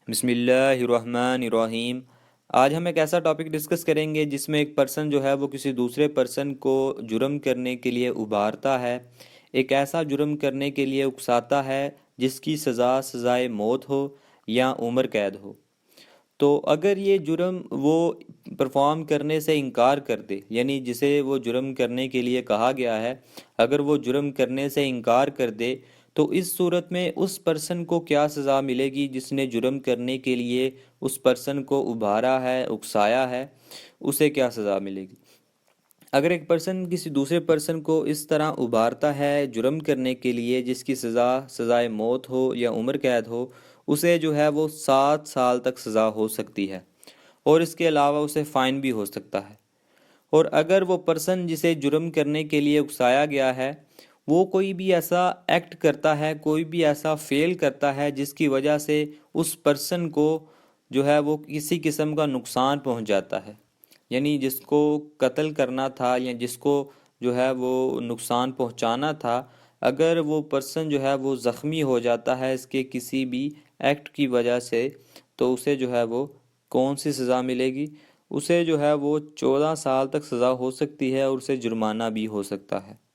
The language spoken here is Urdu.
بسم اللہ الرحمن الرحیم۔ آج ہم ایک ایسا ٹاپک ڈسکس کریں گے جس میں ایک پرسن جو ہے وہ کسی دوسرے پرسن کو جرم کرنے کے لیے ابھارتا ہے، ایک ایسا جرم کرنے کے لیے اکساتا ہے جس کی سزائے موت ہو یا عمر قید ہو۔ تو اگر یہ جرم وہ پرفارم کرنے سے انکار کر دے، یعنی جسے وہ جرم کرنے کے لیے کہا گیا ہے، اگر وہ جرم کرنے سے انکار کر دے تو اس صورت میں اس پرسن کو کیا سزا ملے گی جس نے جرم کرنے کے لیے اس پرسن کو ابھارا ہے، اکسایا ہے، اسے کیا سزا ملے گی؟ اگر ایک پرسن کسی دوسرے پرسن کو اس طرح ابھارتا ہے جرم کرنے کے لیے جس کی سزائے موت ہو یا عمر قید ہو، اسے جو ہے وہ 7 سال تک سزا ہو سکتی ہے، اور اس کے علاوہ اسے فائن بھی ہو سکتا ہے۔ اور اگر وہ پرسن جسے جرم کرنے کے لیے اکسایا گیا ہے وہ کوئی بھی ایسا ایکٹ کرتا ہے، کوئی بھی ایسا فیل کرتا ہے جس کی وجہ سے اس پرسن کو جو ہے وہ کسی قسم کا نقصان پہنچ جاتا ہے، یعنی جس کو قتل کرنا تھا یا جس کو جو ہے وہ نقصان پہنچانا تھا، اگر وہ پرسن جو ہے وہ زخمی ہو جاتا ہے اس کے کسی بھی ایکٹ کی وجہ سے، تو اسے جو ہے وہ کون سی سزا ملے گی؟ اسے جو ہے وہ 14 سال تک سزا ہو سکتی ہے، اور اسے جرمانہ بھی ہو سکتا ہے۔